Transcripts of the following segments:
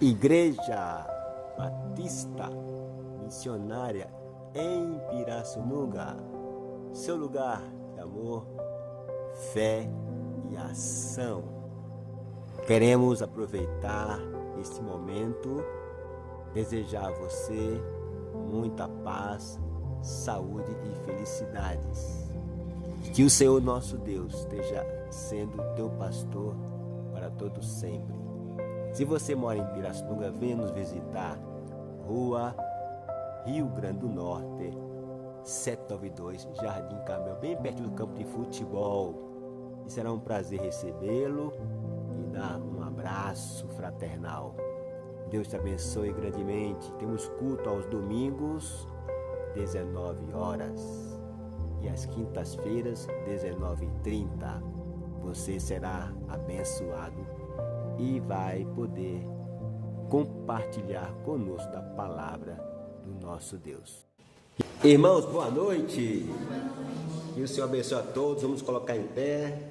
Igreja Batista Missionária em Pirassununga, seu lugar de amor, fé e ação. Queremos aproveitar este momento, desejar a você muita paz, saúde e felicidades. Que o Senhor nosso Deus esteja sendo teu pastor para todo sempre. Se você mora em Pirassununga, venha nos visitar. Rua Rio Grande do Norte, 792, Jardim Carmel, bem perto do campo de futebol. E será um prazer recebê-lo e dar um abraço fraternal. Deus te abençoe grandemente. Temos culto aos domingos, 19 horas. E às quintas-feiras, 19h30. Você será abençoado e vai poder compartilhar conosco da palavra do nosso Deus. Irmãos, boa noite. Que o Senhor abençoe a todos. Vamos colocar em pé.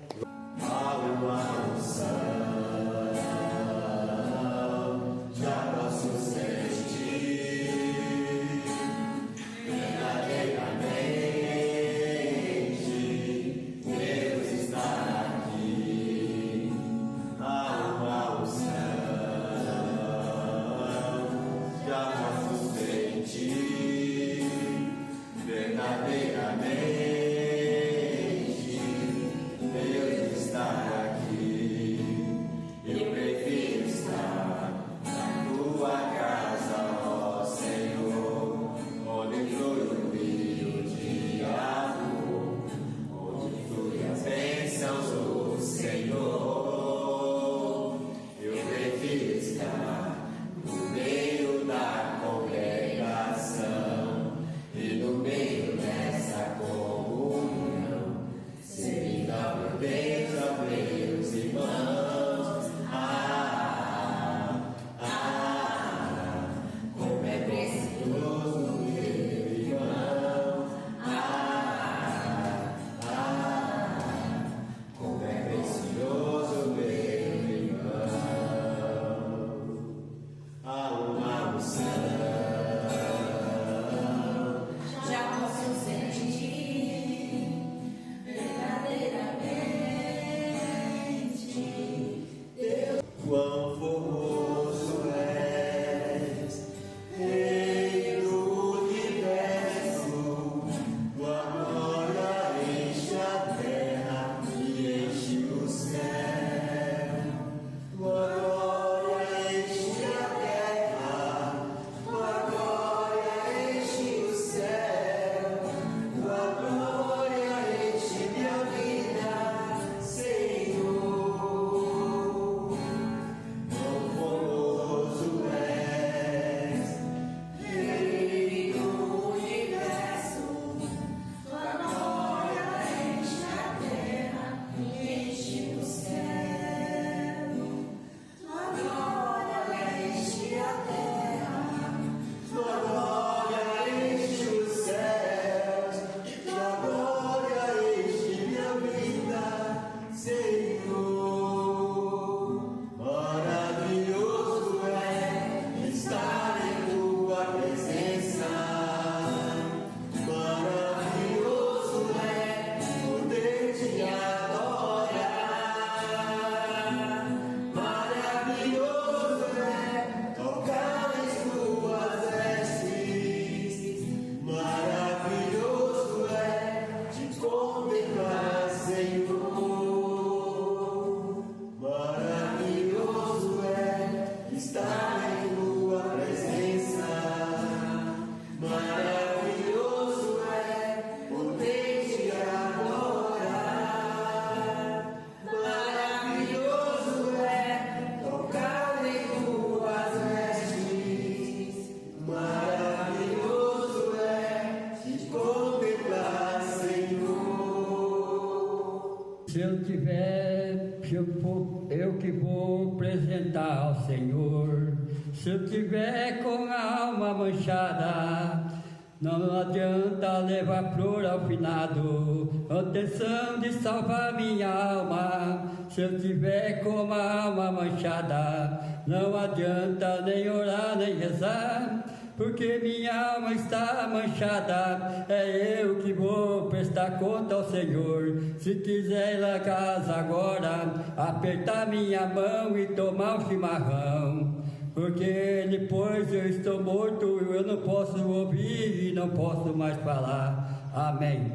Eu que vou apresentar ao Senhor, se eu tiver com a alma manchada, Não adianta levar flor ao finado, a intenção de salvar minha alma. Se eu tiver com uma alma manchada, não adianta nem orar nem rezar, porque minha alma está manchada. É eu que vou prestar conta ao Senhor. Se quiser ir lá casa agora, apertar minha mão e tomar um chimarrão, porque depois eu estou morto, eu não posso ouvir e não posso mais falar. Amém.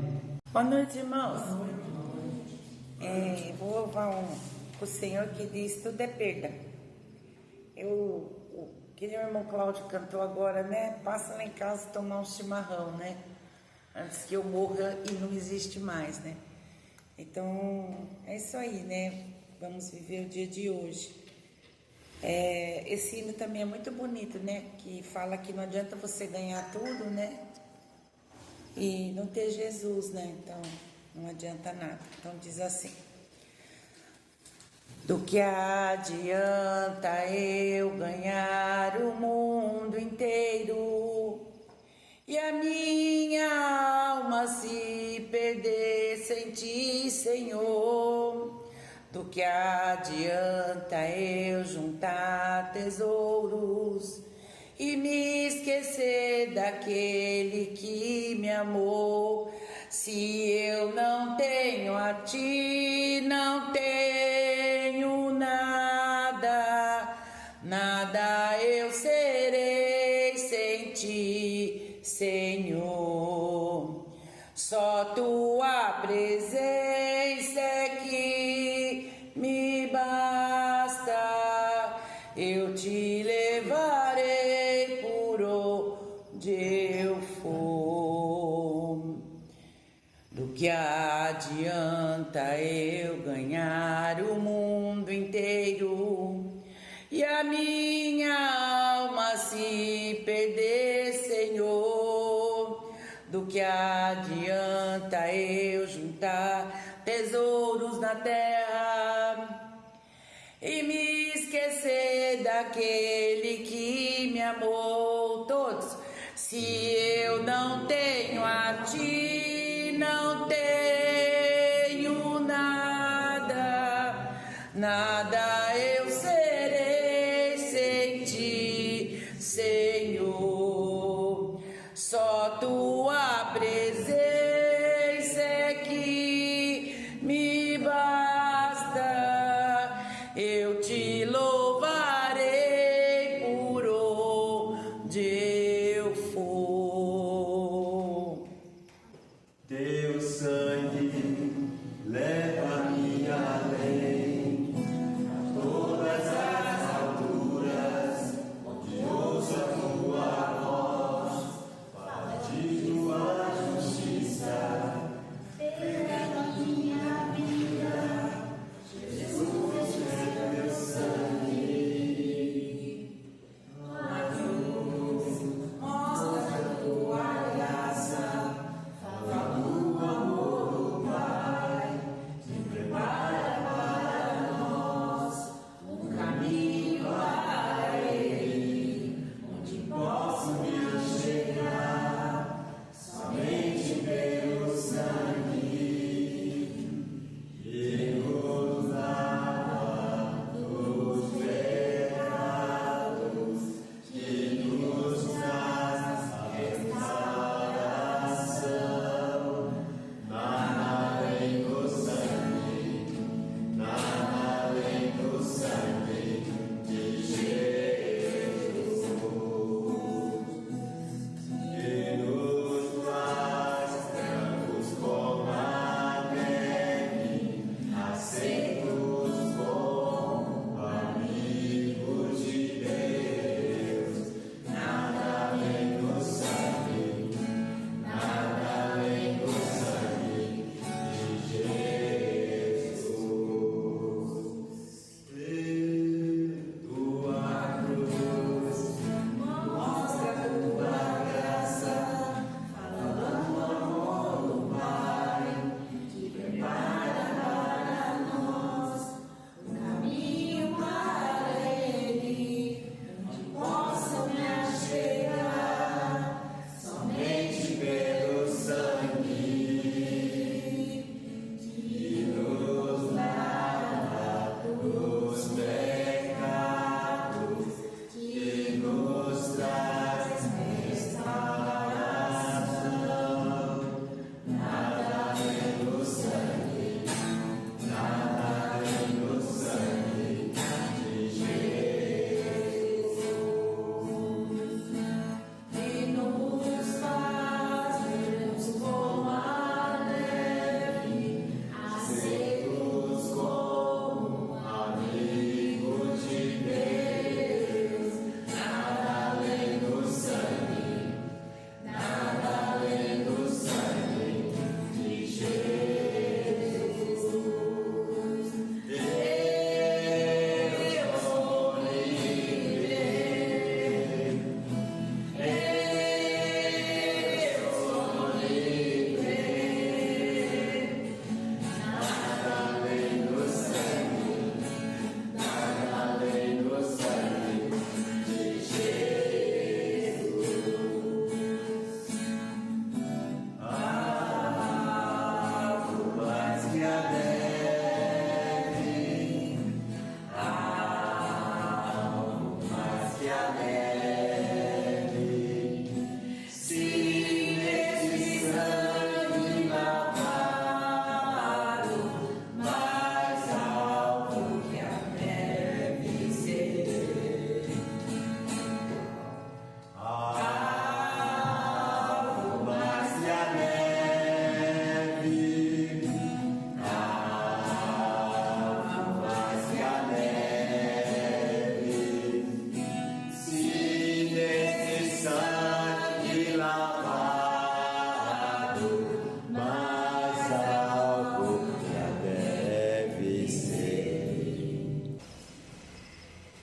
Boa noite, irmãos. Vou louvar o Senhor que diz: tudo é perda. Que o irmão Cláudio cantou agora, né? Passa lá em casa tomar um chimarrão, né? Antes que eu morra e não existe mais, né? Então, é isso aí, né? Vamos viver o dia de hoje. Esse hino também é muito bonito, né? Que fala que não adianta você ganhar tudo, né? E não ter Jesus, né? Então, não adianta nada. Então, diz assim: do que adianta eu ganhar o mundo inteiro e a minha alma se perder sem ti, Senhor? Do que adianta eu juntar tesouros e me esquecer daquele que me amou? Se eu não tenho a ti, não tenho nada, nada eu serei sem ti, Senhor. Só tua presença é que me basta, eu te levarei por onde eu for. Do que adianta eu ganhar o mundo inteiro e a minha alma se perder, Senhor? Do que adianta eu juntar tesouros na terra e me esquecer daquele que me amou? Todos. Se eu não tenho a ti, não tenho nada, nada eu serei sem ti, Senhor. Só tua presença é que me basta, eu te louvarei por onde eu for.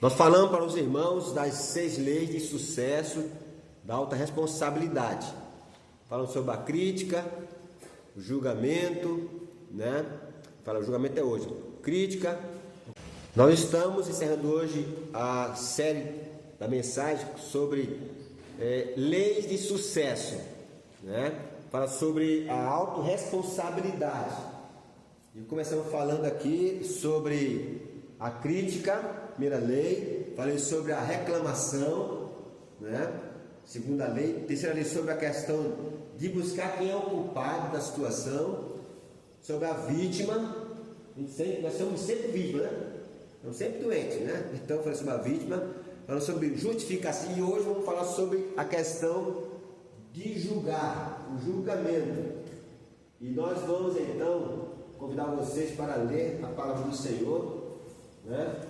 Nós falamos para os irmãos das 6 leis de sucesso da alta responsabilidade. Falamos sobre a crítica, o julgamento, né? O julgamento é hoje. Crítica. Nós estamos encerrando hoje a série da mensagem sobre leis de sucesso, né? Fala sobre a autorresponsabilidade. E começamos falando aqui sobre a crítica, primeira lei. Falei sobre a reclamação, né? Segunda lei. Terceira lei sobre a questão de buscar quem é o culpado da situação. Sobre a vítima. Nós somos sempre vítimas, né? Estamos sempre doentes, né? Então falei sobre a vítima. Falando sobre justificação. E hoje vamos falar sobre a questão de julgar, o julgamento. E nós vamos então convidar vocês para ler a palavra do Senhor, né?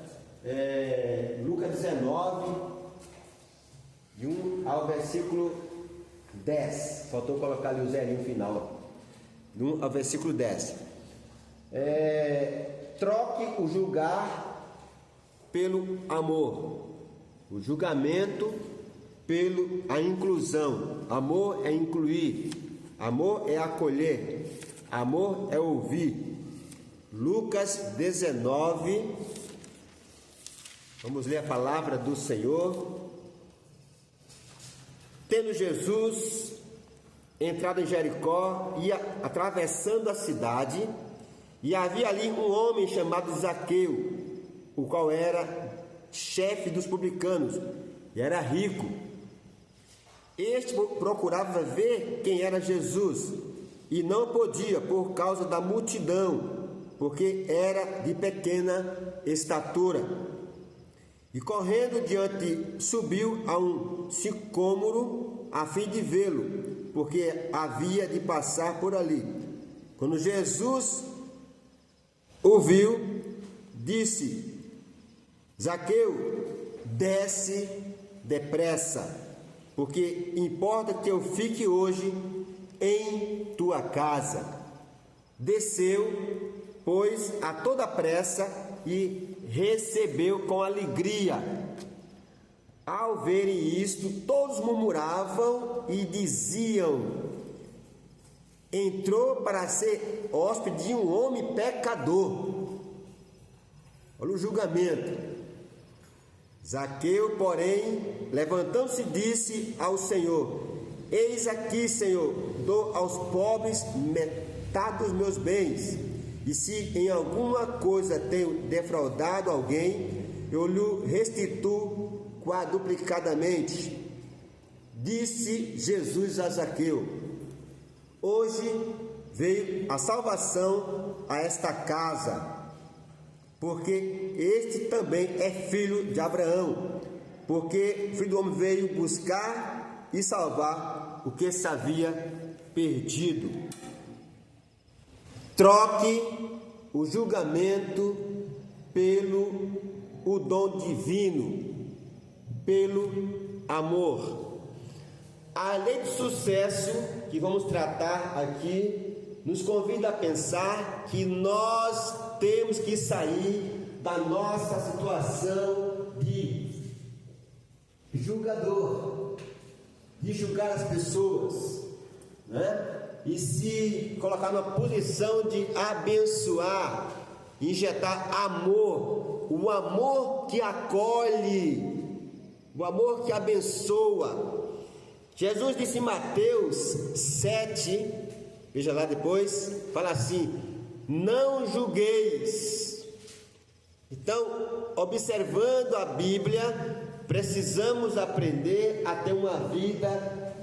Lucas 19, de 1 ao versículo 10. Faltou colocar ali o zerinho final. De 1 ao versículo 10. Troque o julgar pelo amor, o julgamento a inclusão. Amor é incluir, amor é acolher, amor é ouvir. Lucas 19, vamos ler a palavra do Senhor. Tendo Jesus entrado em Jericó, ia atravessando a cidade, e havia ali um homem chamado Zaqueu, o qual era chefe dos publicanos e era rico. Este procurava ver quem era Jesus e não podia por causa da multidão, porque era de pequena estatura. E correndo diante, subiu a um sicômoro a fim de vê-lo, porque havia de passar por ali. Quando Jesus o viu, disse: Zaqueu, desce depressa, porque importa que eu fique hoje em tua casa. Desceu, pois, a toda pressa e recebeu com alegria. Ao verem isto, todos murmuravam e diziam: entrou para ser hóspede de um homem pecador. Olha o julgamento. Zaqueu, porém, levantando-se, disse ao Senhor: eis aqui, Senhor, dou aos pobres metade dos meus bens, e se em alguma coisa tenho defraudado alguém, eu lhe restituo quadruplicadamente. Disse Jesus a Zaqueu: hoje veio a salvação a esta casa, porque este também é filho de Abraão, porque o Filho do Homem veio buscar e salvar o que se havia perdido. Troque o julgamento pelo o dom divino, pelo amor. A lei de sucesso que vamos tratar aqui nos convida a pensar que nós temos que sair da nossa situação de julgador, de julgar as pessoas, né? E se colocar numa posição de abençoar, injetar amor, o amor que acolhe, o amor que abençoa. Jesus disse em Mateus 7, veja lá depois, fala assim: não julgueis. Então, observando a Bíblia, precisamos aprender a ter uma vida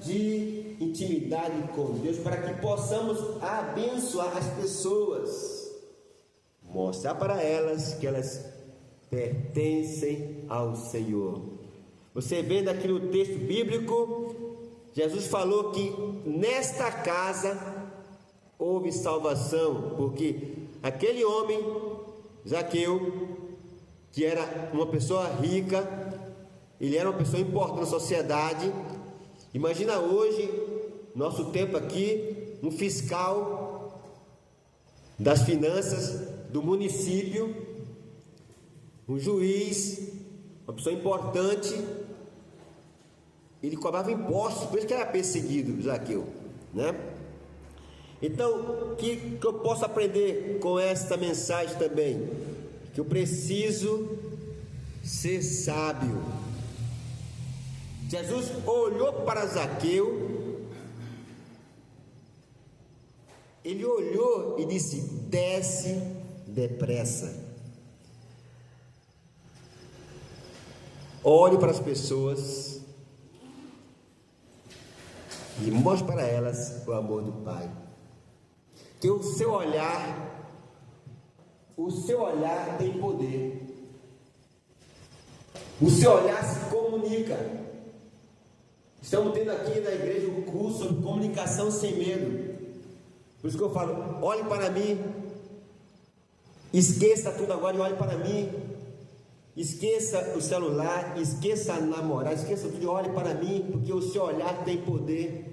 de intimidade com Deus, para que possamos abençoar as pessoas, mostrar para elas que elas pertencem ao Senhor. Você vendo aqui no texto bíblico, Jesus falou que nesta casa houve salvação, porque aquele homem, Zaqueu, que era uma pessoa rica, ele era uma pessoa importante na sociedade. Imagina hoje, nosso tempo aqui, um fiscal das finanças do município, um juiz, uma pessoa importante. Ele cobrava impostos, por isso que era perseguido, Zaqueu, né? Então, o que eu posso aprender com esta mensagem também? Que eu preciso ser sábio. Jesus olhou para Zaqueu, ele olhou e disse: desce depressa. Olhe para as pessoas e mostre para elas o amor do Pai. Que o seu olhar tem poder. O seu olhar se comunica. Estamos tendo aqui na igreja um curso sobre comunicação sem medo. Por isso que eu falo: olhe para mim, esqueça tudo agora e olhe para mim. Esqueça o celular, esqueça a namorar, esqueça tudo e olhe para mim, porque o seu olhar tem poder.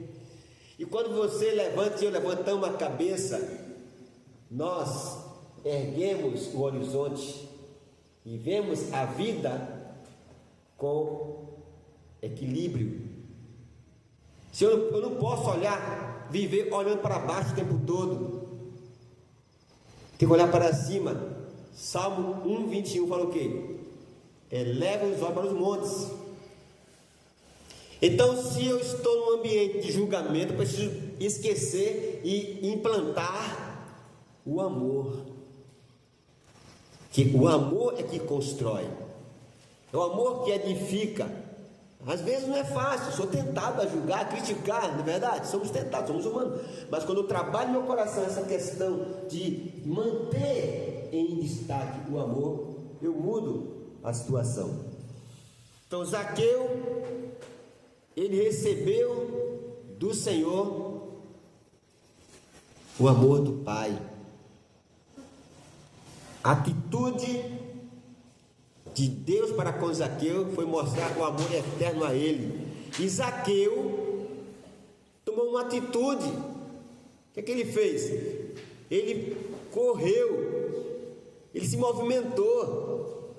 E quando você levanta e eu levantamos a cabeça, nós erguemos o horizonte e vemos a vida com equilíbrio. Se eu não posso viver olhando para baixo o tempo todo, tem que olhar para cima. Salmo 1:21 fala o quê? Eleva os olhos para os montes. Então, se eu estou num ambiente de julgamento, eu preciso esquecer e implantar o amor. Que o amor é que constrói, é o amor que edifica. Às vezes não é fácil, sou tentado a julgar, a criticar, não é verdade? Somos tentados, somos humanos. Mas quando eu trabalho no meu coração essa questão de manter em destaque o amor, eu mudo a situação. Então Zaqueu, ele recebeu do Senhor o amor do Pai. A atitude de Deus para com Zaqueu foi mostrar o amor eterno a ele. E Zaqueu tomou uma atitude. O que ele fez? Ele correu, ele se movimentou,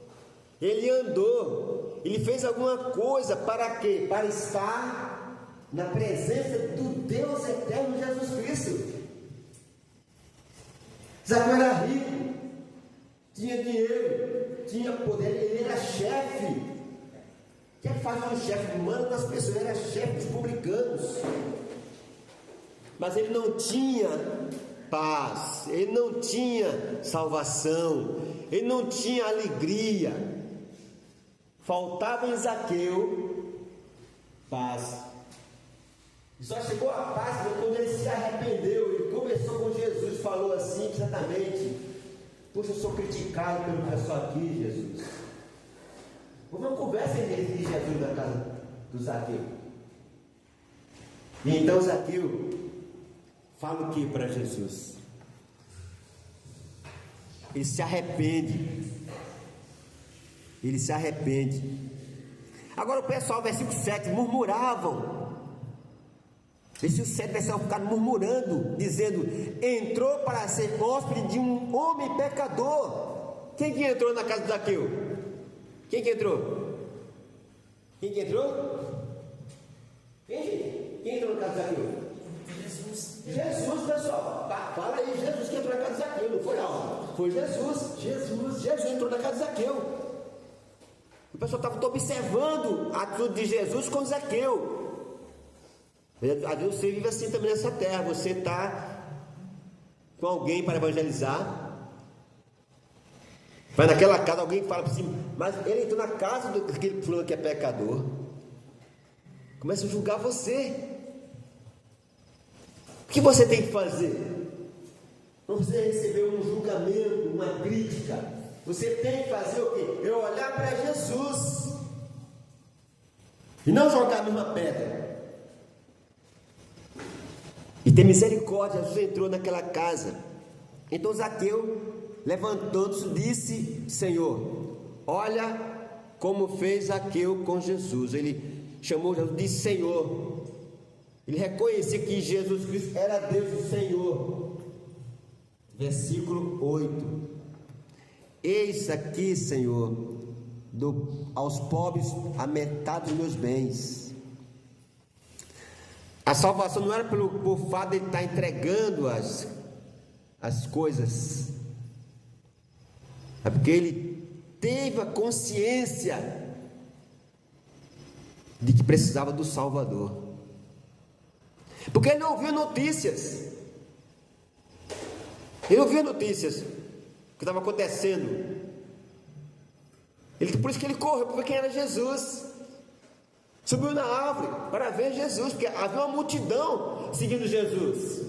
ele andou, ele fez alguma coisa para quê? Para estar na presença do Deus eterno Jesus Cristo. Zaqueu era rico, tinha dinheiro, tinha poder, ele era chefe. O que é que faz um chefe? Manda das pessoas, ele era chefe dos publicanos. Mas ele não tinha paz, ele não tinha salvação, ele não tinha alegria. Faltava em Zaqueu paz. Só chegou a paz quando ele se arrependeu, ele conversou com Jesus, falou assim exatamente: poxa, eu sou criticado pelo pessoal aqui, Jesus. Houve uma conversa entre Jesus na casa do Zaqueu. E então Zaqueu fala o que para Jesus? Ele se arrepende. Ele se arrepende. Agora o pessoal, versículo 7, murmuravam. Versículo 7, o pessoal ficaram murmurando, dizendo: entrou para ser hóspede de um homem pecador. Quem que entrou na casa de Zaqueu? Quem que entrou? Quem que entrou? Quem entrou na casa de Zaqueu? Jesus, pessoal. Fala aí, Jesus que entrou na casa de Zaqueu, não foi não? Foi Jesus. Jesus entrou na casa de Zaqueu. O pessoal estava observando a atitude de Jesus com Zaqueu. Às vezes você vive assim também nessa terra. Você está com alguém para evangelizar, vai naquela casa, alguém fala para cima, mas ele entrou na casa daquele fulano que é pecador. Começa a julgar você. O que você tem que fazer? Não precisa receber um julgamento, uma crítica. Você tem que fazer o quê? É olhar para Jesus e não jogar a mesma pedra. E ter misericórdia. Jesus entrou naquela casa. Então Zaqueu, levantando-se, disse: Senhor, olha como fez Zaqueu com Jesus. Ele chamou Jesus, disse Senhor. Ele reconhecia que Jesus Cristo era Deus e Senhor. Versículo 8: eis aqui, Senhor, aos pobres a metade dos meus bens. A salvação não era por fato de ele estar entregando as coisas, é porque ele teve a consciência de que precisava do Salvador, porque ele não ouviu notícias, que estava acontecendo. Por isso que ele correu para ver quem era Jesus, subiu na árvore para ver Jesus, porque havia uma multidão seguindo Jesus.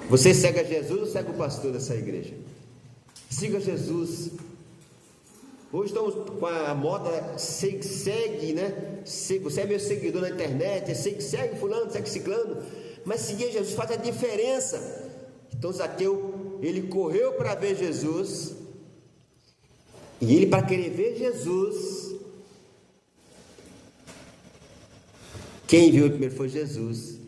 Você segue a Jesus ou segue o pastor dessa igreja? Siga Jesus. Hoje estamos com a moda segue, né? Você é meu seguidor na internet, segue fulano, segue ciclano, mas seguir Jesus faz a diferença. Então Zaqueu, ele correu para ver Jesus, e ele, para querer ver Jesus, quem viu primeiro foi Jesus.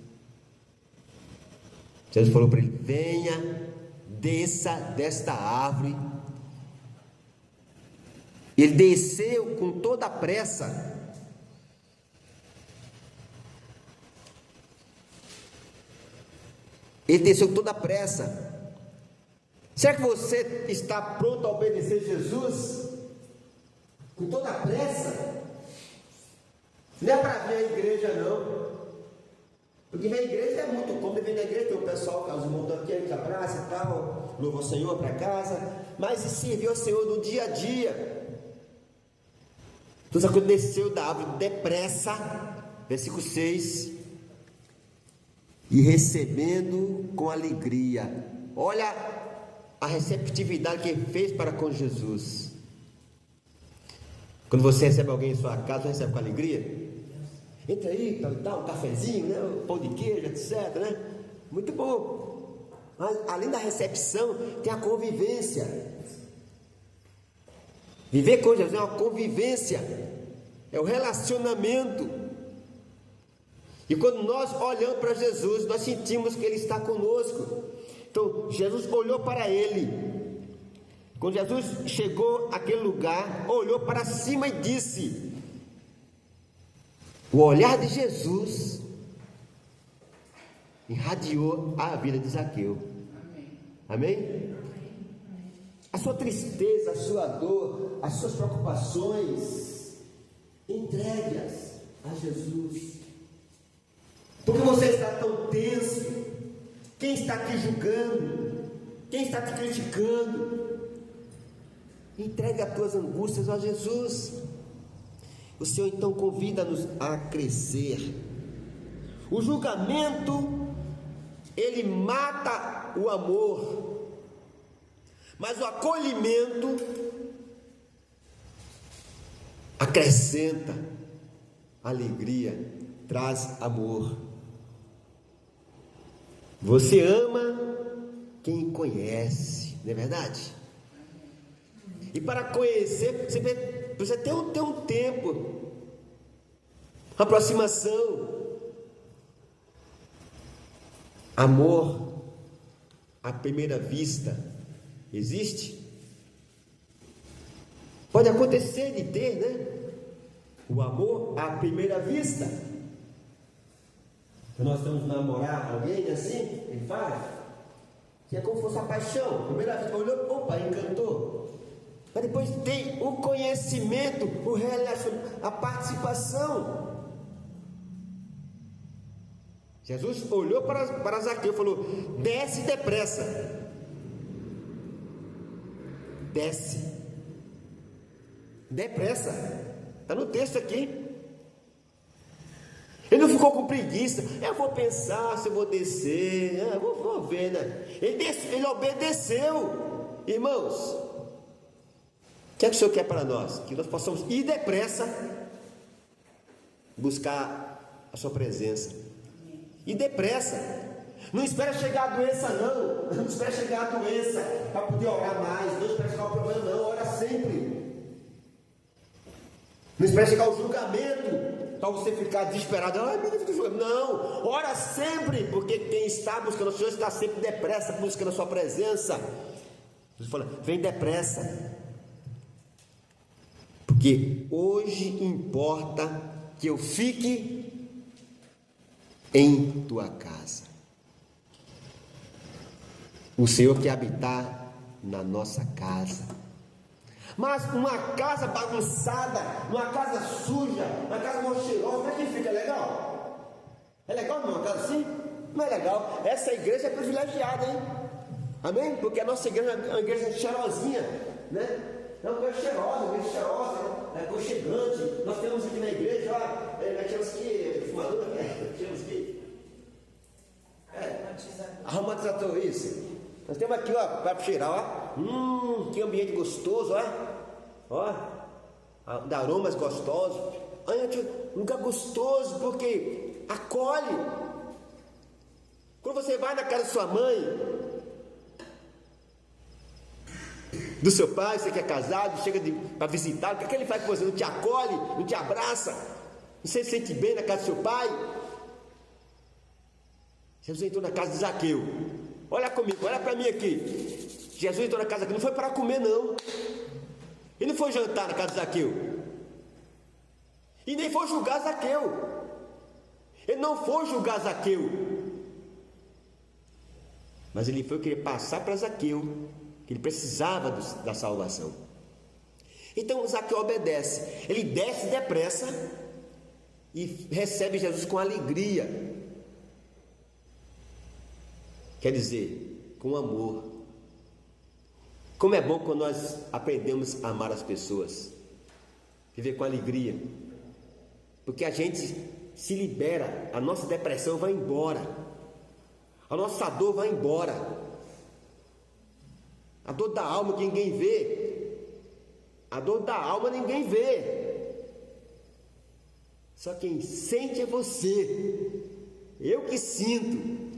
Jesus falou para ele: venha, desça desta árvore. Ele desceu com toda a pressa. Ele desceu com toda a pressa. Será que você está pronto a obedecer Jesus com toda a pressa? Não é para vir à igreja, não. Porque vir à igreja é muito cômodo. Vir na igreja tem o pessoal, os irmãos aqui, a gente abraça e tal, louva o Senhor para casa. Mas e servir ao Senhor no dia a dia? Então Zaqueu desceu da árvore depressa, versículo 6, e recebendo com alegria. Olha a receptividade que ele fez para com Jesus. Quando você recebe alguém em sua casa, você recebe com alegria? Entra aí, dá um cafezinho, né? Um pão de queijo, etc, né? Muito bom. Mas além da recepção, tem a convivência. Viver com Jesus é uma convivência, é o relacionamento. E quando nós olhamos para Jesus, nós sentimos que Ele está conosco. Então Jesus olhou para ele. Quando Jesus chegou àquele lugar, olhou para cima e disse: o olhar de Jesus irradiou a vida de Zaqueu. Amém? A sua tristeza, a sua dor, as suas preocupações, entregue-as a Jesus. Porque você está tão tenso? Quem está te julgando? Quem está te criticando? Entregue as tuas angústias a Jesus. O Senhor então convida-nos a crescer. O julgamento, ele mata o amor, mas o acolhimento acrescenta alegria, traz amor. Você ama quem conhece, não é verdade? E para conhecer, você precisa ter um tempo, aproximação. Amor à primeira vista existe? Pode acontecer de ter, né? O amor à primeira vista. Se nós estamos namorar alguém assim, ele fala que é como se fosse a paixão. Primeira vez, olhou, opa, encantou. Mas depois tem o conhecimento, o relacionamento, a participação. Jesus olhou para Zaqueu e falou: desce depressa. Desce. Depressa. Está no texto aqui. Ele não ficou com preguiça. Eu vou pensar se eu vou descer. Vou ver, né? Ele obedeceu. Irmãos, o que é que o Senhor quer para nós? Que nós possamos ir depressa buscar a sua presença. Ir depressa. Não espera chegar a doença, não. Não espera chegar a doença para poder orar mais. Não espera chegar o problema, não. Ora sempre. Não espera chegar o julgamento para você ficar desesperado. Ai, meu Deus, não, ora sempre, porque quem está buscando o Senhor está sempre depressa buscando a sua presença. Jesus fala, vem depressa. Porque hoje importa que eu fique em tua casa. O Senhor quer habitar na nossa casa. Mas uma casa bagunçada, uma casa suja, uma casa mal cheirosa, como é que fica? É legal? É legal não, uma casa assim? Não é legal. Essa igreja é privilegiada, hein? Amém? Porque a nossa igreja é uma igreja cheirosinha, né? É uma igreja cheirosa, é aconchegante. Nós temos aqui na igreja, ó, temos que fumador, temos que aromatizador, isso. Nós temos aqui, ó, para cheirar, ó. Que ambiente gostoso, ó. Dá aromas gostosos. Um lugar gostoso, porque acolhe. Quando você vai na casa de sua mãe, do seu pai, você que é casado, chega para visitar, o que é que ele faz com você? Não te acolhe, não te abraça, não se sente bem na casa do seu pai? Jesus entrou na casa de Zaqueu. Olha comigo, olha para mim aqui. Jesus entrou na casa de Zaqueu, não foi para comer não. Ele não foi jantar na casa de Zaqueu. E nem foi julgar Zaqueu. Ele não foi julgar Zaqueu. Mas ele foi querer passar para Zaqueu que ele precisava da salvação. Então Zaqueu obedece. Ele desce depressa e recebe Jesus com alegria. Quer dizer, com amor. Como é bom quando nós aprendemos a amar as pessoas, viver com alegria, porque a gente se libera, a nossa depressão vai embora, a nossa dor vai embora, a dor da alma que ninguém vê, a dor da alma ninguém vê, só quem sente é você, eu que sinto.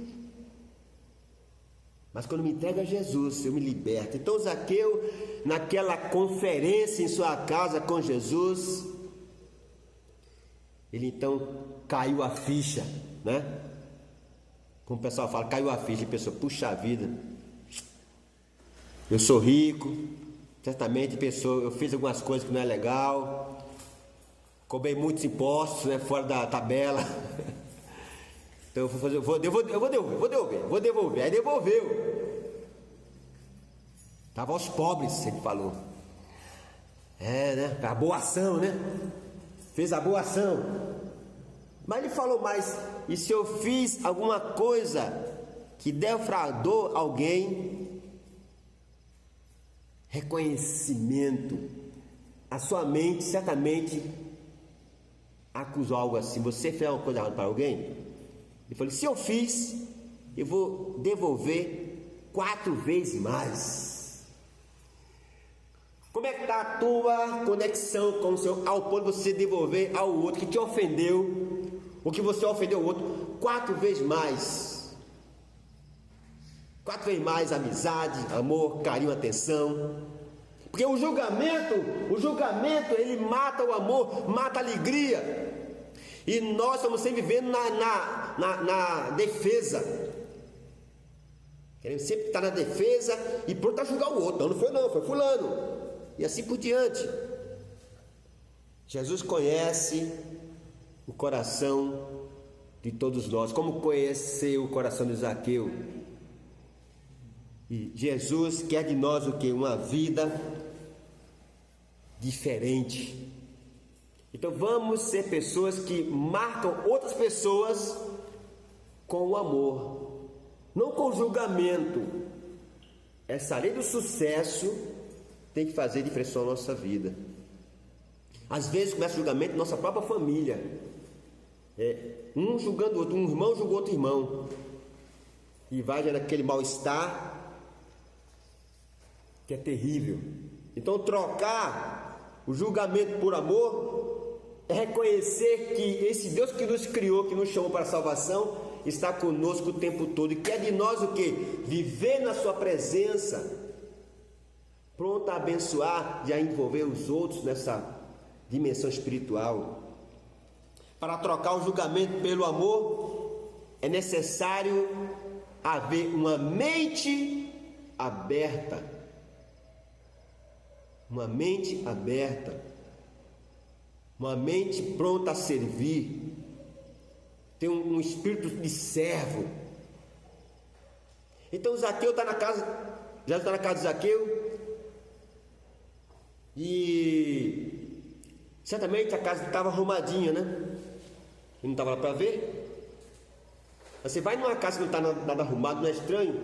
Mas quando me entrega a Jesus, eu me liberto. Então Zaqueu, naquela conferência em sua casa com Jesus, ele então caiu a ficha, né? Como o pessoal fala, caiu a ficha, e pensou, puxa vida, eu sou rico, certamente pensou, eu fiz algumas coisas que não é legal, cobrei muitos impostos, né, fora da tabela. Então eu vou devolver. Aí devolveu. Estava aos pobres, ele falou. Né? A boa ação, né? Fez a boa ação. Mas ele falou mais, e se eu fiz alguma coisa que defraudou alguém, reconhecimento, a sua mente certamente acusou algo assim. Você fez alguma coisa errada para alguém? Ele falou, se eu fiz, eu vou devolver 4 vezes mais. Como é que está a tua conexão com o Senhor, ao ponto de você devolver ao outro que te ofendeu, ou que você ofendeu o outro, 4 vezes mais? 4 vezes mais amizade, amor, carinho, atenção. Porque o julgamento, ele mata o amor, mata a alegria. E nós estamos sempre vivendo na defesa. Queremos sempre estar na defesa e pronto a julgar o outro. Não foi não, foi fulano. E assim por diante. Jesus conhece o coração de todos nós. Como conheceu o coração de Zaqueu? E Jesus quer de nós o quê? Uma vida diferente. Então vamos ser pessoas que marcam outras pessoas com o amor, não com o julgamento. Essa lei do sucesso tem que fazer diferença na nossa vida. Às vezes começa o julgamento da nossa própria família. Um julgando o outro, um irmão julga outro irmão. E vai gerando aquele mal-estar que é terrível. Então trocar o julgamento por amor é reconhecer que esse Deus que nos criou, que nos chamou para a salvação, está conosco o tempo todo e quer de nós o quê? Viver na sua presença, pronto a abençoar e a envolver os outros nessa dimensão espiritual. Para trocar o julgamento pelo amor, é necessário haver uma mente aberta uma mente aberta, uma mente pronta a servir, tem um espírito de servo. Então Zaqueu está na casa, já está na casa de Zaqueu, e certamente a casa estava arrumadinha, né? Ele não estava lá para ver. Você vai numa casa que não está nada arrumado, não é estranho?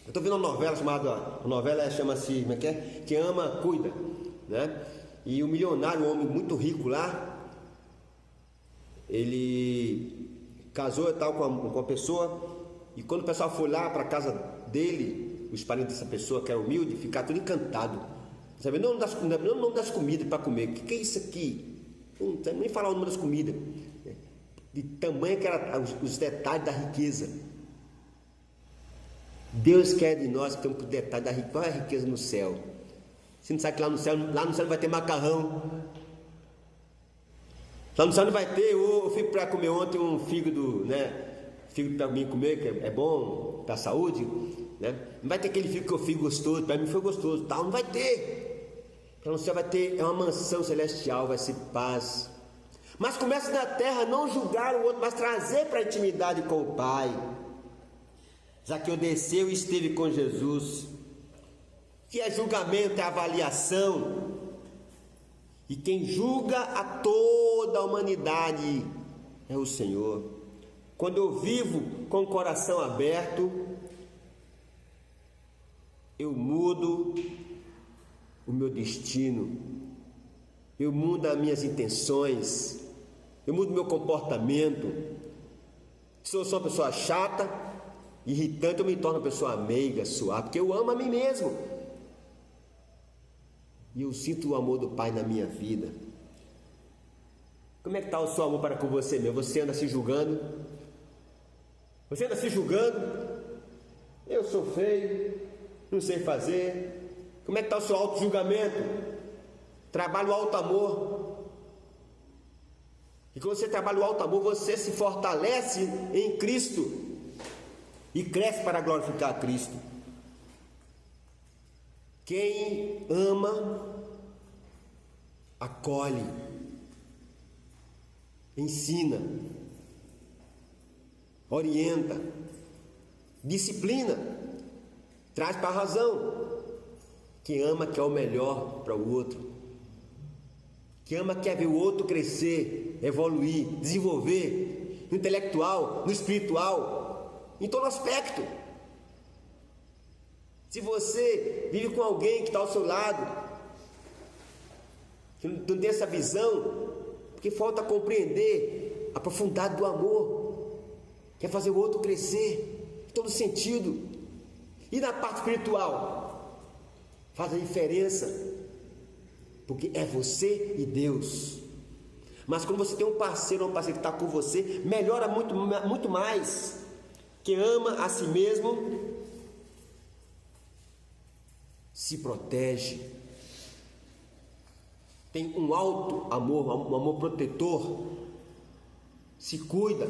Eu estou vendo uma novela chamada, a novela chama-se, como é que é? Quem ama, cuida, né? E o milionário, um homem muito rico lá, ele casou e tal com uma pessoa, e quando o pessoal foi lá para a casa dele, os parentes dessa pessoa que era humilde, ficaram tudo encantado. Sabe, não o nome das comidas para comer. O que é isso aqui? Não sabe nem falar o nome das comidas. De tamanho que eram os detalhes da riqueza. Deus quer de nós que temos o detalhe da riqueza. Qual é a riqueza no céu? Você não sabe que lá no céu não vai ter macarrão. Lá no céu não vai ter. Eu fui para comer ontem um fígado, né? Fígado para mim comer, que é bom para a saúde, né? Não vai ter aquele fígado que eu fico gostoso. Para mim foi gostoso, tal. Não vai ter. Para no céu vai ter, é uma mansão celestial, vai ser paz. Mas começa na terra, não julgar o outro, mas trazer para a intimidade com o Pai. Zaqueu desceu e esteve com Jesus. Que é julgamento, é avaliação. E quem julga a toda a humanidade é o Senhor. Quando eu vivo com o coração aberto, eu mudo o meu destino, eu mudo as minhas intenções, eu mudo o meu comportamento. Se eu sou uma pessoa chata, irritante, eu me torno uma pessoa meiga, suave, porque eu amo a mim mesmo. E eu sinto o amor do Pai na minha vida. Como é que está o seu amor para com você mesmo? Você anda se julgando? Você anda se julgando? Eu sou feio, não sei fazer. Como é que está o seu auto-julgamento? Trabalha o alto-amor. E quando você trabalha o alto-amor, você se fortalece em Cristo e cresce para glorificar a Cristo. Quem ama, acolhe, ensina, orienta, disciplina, traz para a razão. Quem ama quer o melhor para o outro. Quem ama quer ver o outro crescer, evoluir, desenvolver, no intelectual, no espiritual, em todo aspecto. Se você vive com alguém que está ao seu lado, que não tem essa visão, porque falta compreender a profundidade do amor, quer fazer o outro crescer, em todo sentido. E na parte espiritual, faz a diferença, porque é você e Deus. Mas quando você tem um parceiro, uma parceira que está com você, melhora muito mais. Quem ama a si mesmo se protege, tem um alto amor, um amor protetor, se cuida.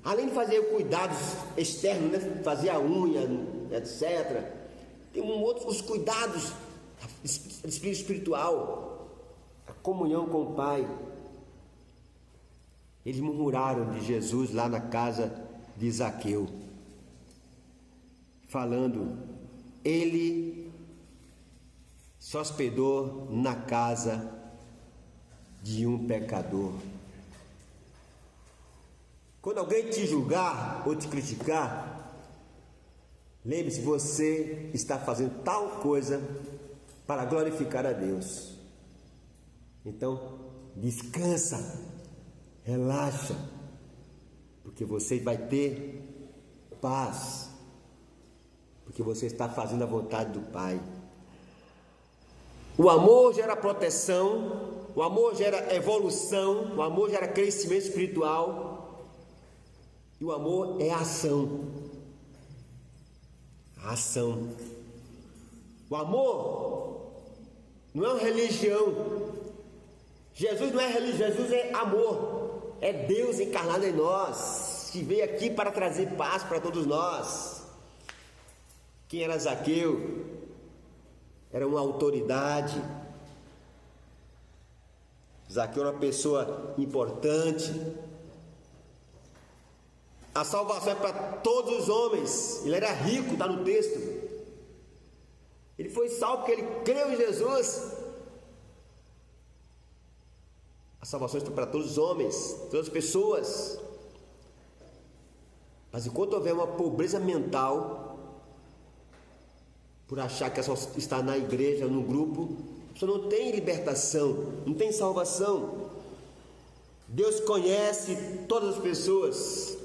Além de fazer cuidados externos, né? Fazer a unha, etc., tem outros cuidados espiritual, a comunhão com o Pai. Eles murmuraram de Jesus lá na casa de Zaqueu, falando, ele se hospedou na casa de um pecador. Quando alguém te julgar ou te criticar, lembre-se, você está fazendo tal coisa para glorificar a Deus. Então, descansa, relaxa, porque você vai ter paz, porque você está fazendo a vontade do Pai. O amor gera proteção, o amor gera evolução, o amor gera crescimento espiritual, e o amor é ação. A ação. O amor não é uma religião. Jesus não é religião, Jesus é amor. É Deus encarnado em nós, que veio aqui para trazer paz para todos nós. Quem era Zaqueu? era uma autoridade. Zaqueu era uma pessoa importante. A salvação é para todos os homens. Ele era rico, está no texto. Ele foi salvo porque ele creu em Jesus. A salvação está para todos os homens, todas as pessoas. Mas enquanto houver uma pobreza mental, por achar que é só estar na igreja, no grupo, a pessoa não tem libertação, não tem salvação. Deus conhece todas as pessoas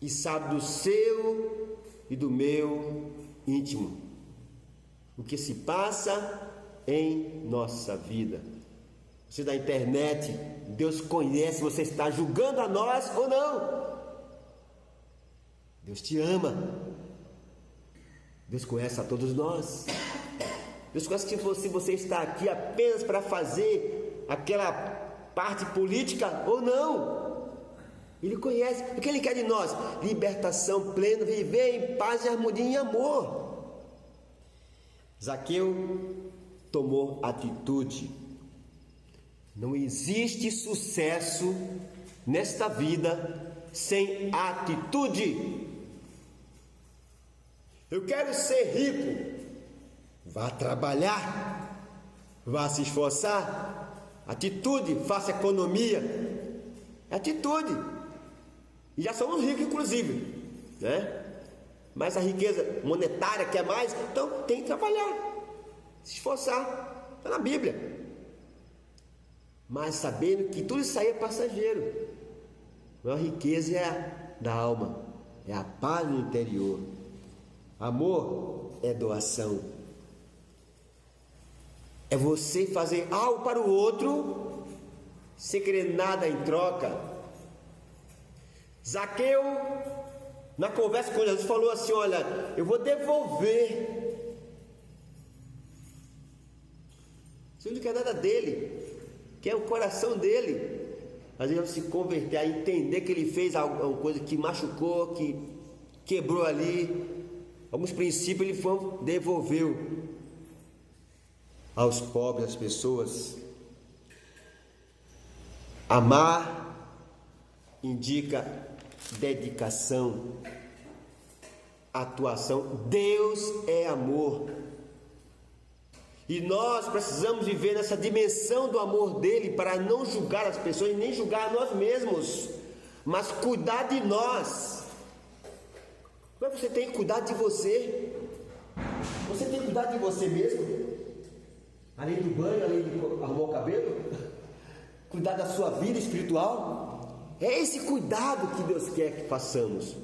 e sabe do seu e do meu íntimo, o que se passa em nossa vida. Você da internet, Deus conhece, você está julgando a nós ou não? Deus te ama. Deus conhece a todos nós. Deus conhece que você está aqui apenas para fazer aquela parte política ou não. Ele conhece. O que Ele quer de nós? Libertação plena, viver em paz e harmonia e amor. Zaqueu tomou atitude. Não existe sucesso nesta vida sem atitude. Eu quero ser rico. Vá trabalhar, vá se esforçar. Atitude, faça economia. Atitude. E já somos ricos, inclusive, né? Mas a riqueza monetária quer mais, então tem que trabalhar, se esforçar. Está na Bíblia. Mas sabendo que tudo isso aí é passageiro. A riqueza é a da alma, é a paz no interior. Amor é doação. É você fazer algo para o outro sem querer nada em troca. Zaqueu, na conversa com Jesus, falou assim: olha, eu vou devolver. Você não quer nada dele, quer o coração dele. Às vezes se converter, a entender que ele fez alguma coisa que machucou, que quebrou ali alguns princípios, ele devolveu aos pobres, às pessoas. Amar indica dedicação, atuação. Deus é amor. E nós precisamos viver nessa dimensão do amor dele para não julgar as pessoas, nem julgar a nós mesmos, mas cuidar de nós. Mas você tem que cuidar de você. Você tem que cuidar de você mesmo. Além do banho, além de arrumar o cabelo, cuidar da sua vida espiritual. É esse cuidado que Deus quer que façamos.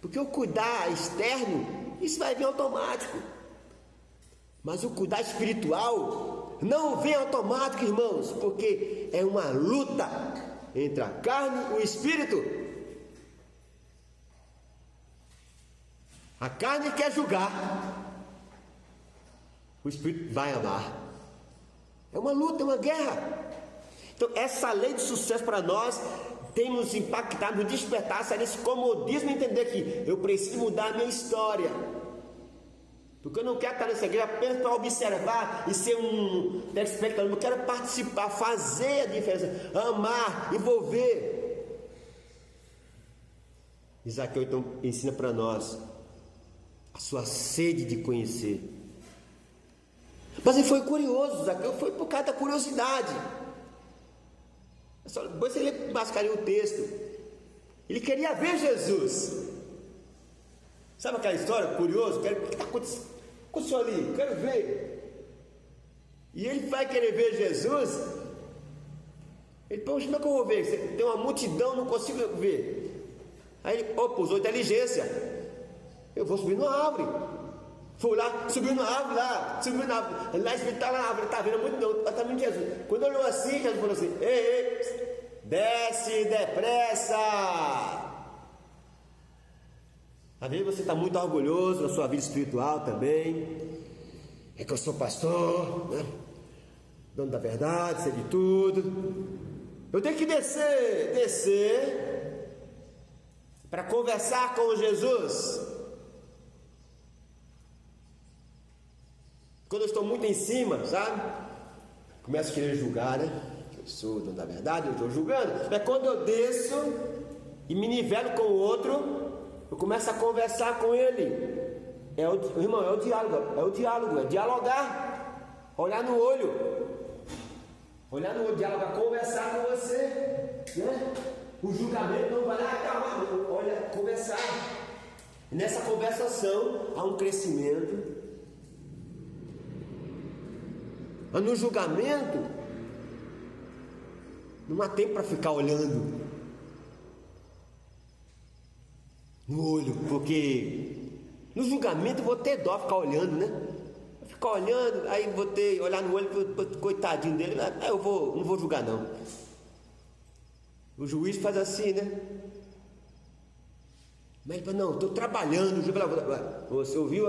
Porque o cuidar externo, isso vai vir automático. Mas o cuidar espiritual não vem automático, irmãos, porque é uma luta entre a carne e o espírito. A carne quer julgar, o espírito vai amar. É uma luta, é uma guerra. Então essa lei de sucesso para nós tem nos impactado, nos despertar, sair desse comodismo e entender que eu preciso mudar a minha história. Porque eu não quero estar nessa igreja apenas para observar e ser um telespectador. Eu quero participar, fazer a diferença, amar, envolver. Zaqueu então ensina para nós a sua sede de conhecer. Mas ele foi curioso, Zaqueu foi por causa da curiosidade. Depois você lê mais carinho o texto. Ele queria ver Jesus. Sabe aquela história? Curioso, o que está acontecendo ali? Quero ver. E ele vai querer ver Jesus. Ele, poxa, como é que eu vou ver? Tem uma multidão, não consigo ver. Aí ele, usou inteligência. Eu vou subir numa árvore. Fui lá, subiu na árvore lá, subiu na árvore. Lá está na árvore, está vendo muito não, está vendo Jesus. Quando olhou assim, Jesus falou assim: ei, desce depressa. Às vezes você está muito orgulhoso da sua vida espiritual também. É que eu sou pastor, né? Dono da verdade, sei de tudo. Eu tenho que descer para conversar com Jesus. Quando eu estou muito em cima, sabe? Começo a querer julgar, né? Eu sou dono da verdade, eu estou julgando. Mas quando eu desço e me nivelo com o outro, eu começo a conversar com ele. Irmão, é o diálogo, é dialogar, olhar no olho, dialogar, conversar com você, né? O julgamento não vai lá, calma, olha, conversar. E nessa conversação há um crescimento. Mas no julgamento não há tempo para ficar olhando no olho, porque no julgamento eu vou ter dó ficar olhando, né? Vou ficar olhando, aí vou ter olhar no olho, coitadinho dele, aí não vou julgar não. O juiz faz assim, né? Mas ele fala, não, estou trabalhando. Você ouviu?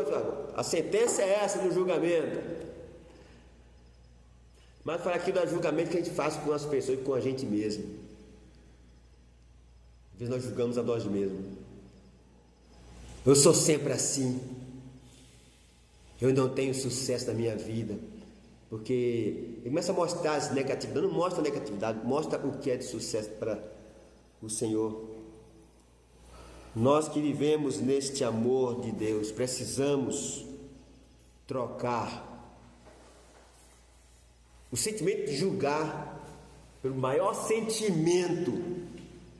A sentença é essa no julgamento. Mas fala aqui do julgamento que a gente faz com as pessoas e com a gente mesmo. Às vezes nós julgamos a nós mesmos. Eu sou sempre assim. Eu não tenho sucesso na minha vida. Porque ele começa a mostrar as negatividades. Não mostra a negatividade, mostra o que é de sucesso para o Senhor. Nós que vivemos neste amor de Deus, precisamos trocar o sentimento de julgar pelo maior sentimento,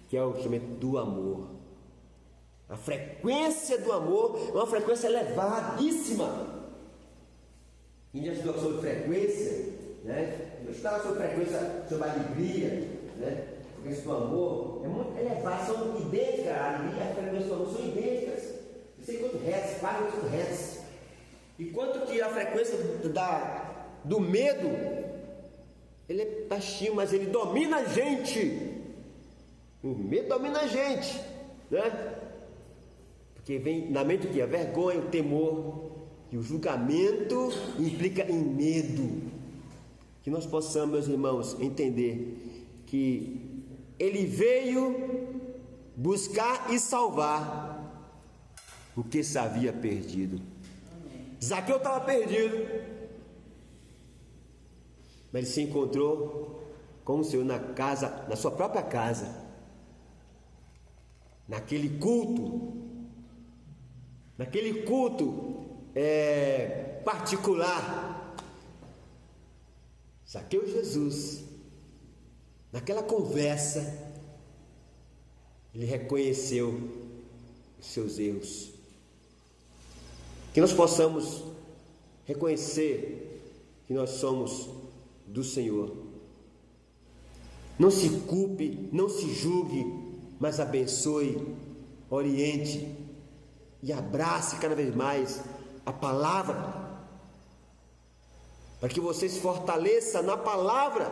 que é o sentimento do amor. A frequência do amor é uma frequência elevadíssima. Quem já estudou sobre frequência, né? Eu estudava sobre frequência, sobre alegria, né? A frequência do amor é muito elevada, são idênticas, a alegria e a frequência do amor são idênticas. Não sei quanto hertz, quase 8 hertz. Enquanto que a frequência do medo, ele é baixinho, mas ele domina a gente. O medo domina a gente, né? Porque vem na mente o que? A vergonha, o temor. E o julgamento implica em medo. Que nós possamos, meus irmãos, entender que ele veio buscar e salvar o que se havia perdido. Zaqueu estava perdido, mas ele se encontrou com o Senhor na sua própria casa, naquele culto particular. Zaqueu e Jesus, naquela conversa, ele reconheceu os seus erros. Que nós possamos reconhecer que nós somos do Senhor. Não se culpe, não se julgue, mas abençoe, oriente e abrace cada vez mais a palavra, para que você se fortaleça na palavra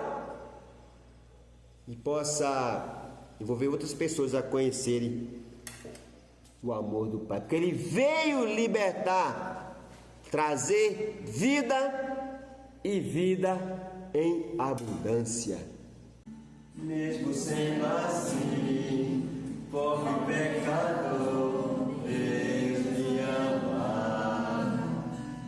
e possa envolver outras pessoas a conhecerem o amor do Pai, porque Ele veio libertar, trazer vida e vida em abundância. Mesmo sendo assim, pobre pecador, Deus me ama.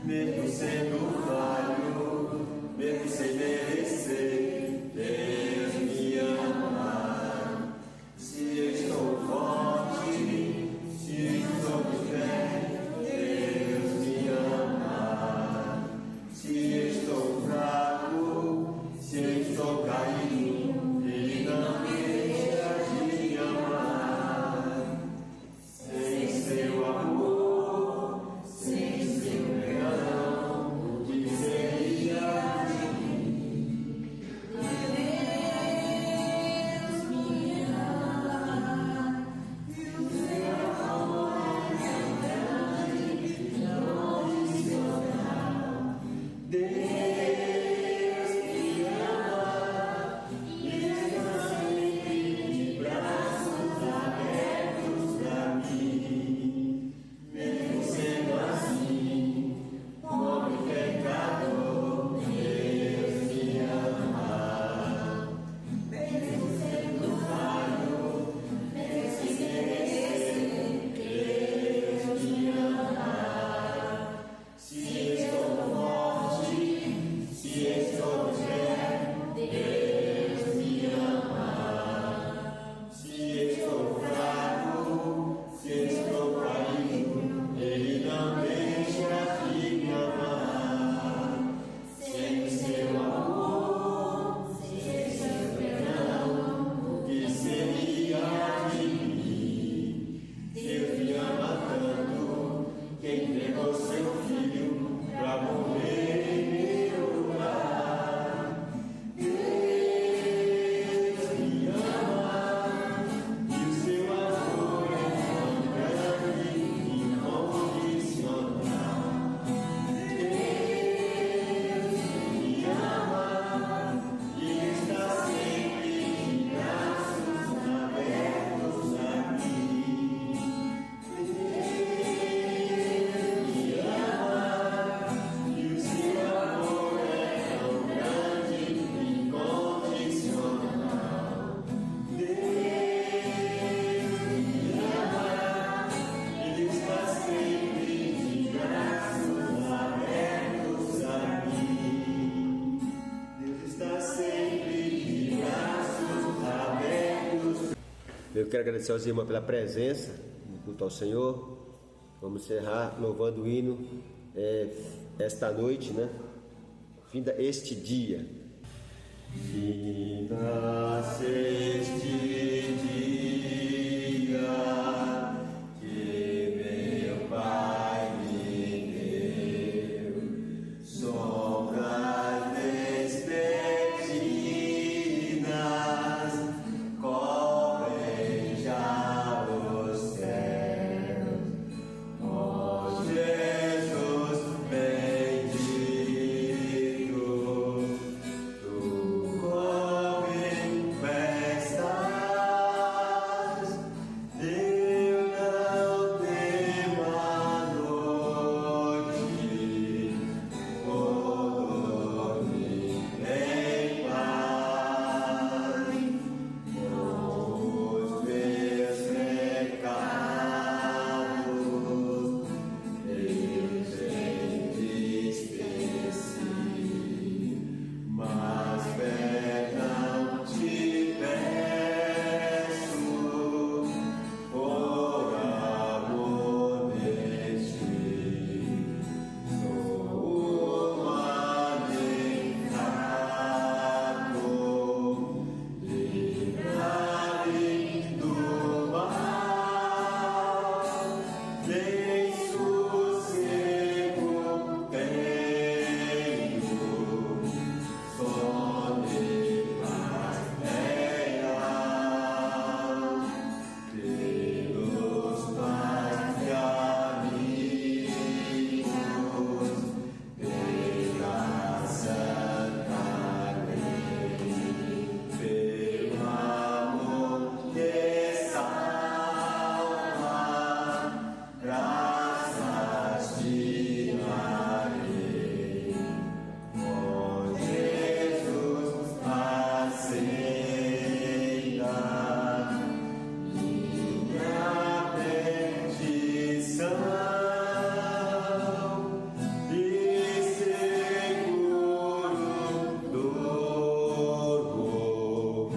Mesmo sendo falho, mesmo sem merecer, Deus me ama. Se eu estou forte, se estou de pé, Deus me ama. Se eu estou fraco, se eu estou caído, Ele não me deixa de amar. Sem seu amor, sem seu perdão, quero agradecer aos irmãos pela presença no culto ao Senhor. Vamos encerrar louvando o hino esta noite, né? Finda este dia. Finda-se este dia que meu Pai me deu, sombras vespertinas cobrem já os céus. Ó Jesus bendito, tu como em festas, eu não temo a noite, vou dormir em paz, com os meus pecados eu sempre esqueci, mas perdão te peço por amor de ti. Sou humano fraco, livra-me do mal, nem sossego tenho, só de paz real, pelos pais e amigos, pela santa lei, pelo amor que salva, graças te darei. Ó Jesus, aceita minha petição e seguro durmo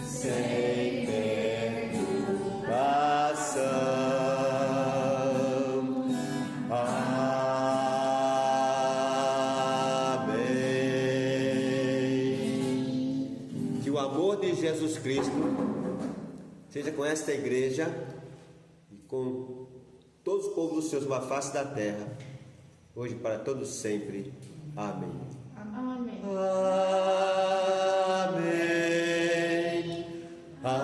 sem perturbação. Amém. Que o amor de Jesus Cristo seja com esta igreja e com todos os povos dos seus na face da terra, hoje e para todos sempre. Amém. Amém. Amém. Amém.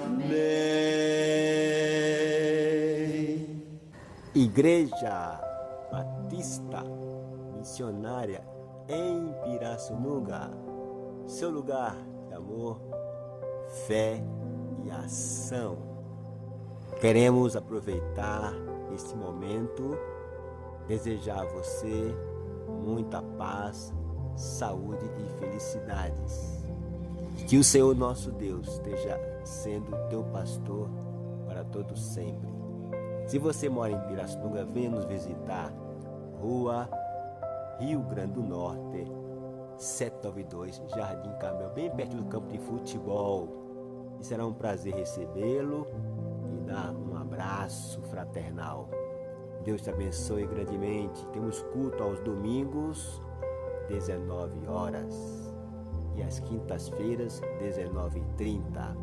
Amém. Igreja Batista Missionária em Pirassununga, seu lugar de amor, fé e ação. Queremos aproveitar este momento, desejar a você muita paz, saúde e felicidades. Que o Senhor nosso Deus esteja sendo teu pastor para todos sempre. Se você mora em Pirassununga, venha nos visitar. Rua Rio Grande do Norte, 792, Jardim Camel, bem perto do campo de futebol. E será um prazer recebê-lo e dar um abraço fraternal. Deus te abençoe grandemente. Temos culto aos domingos, 19 horas. E às quintas-feiras, 19h30.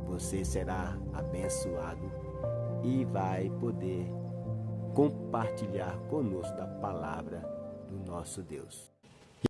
Você será abençoado e vai poder compartilhar conosco da palavra do nosso Deus.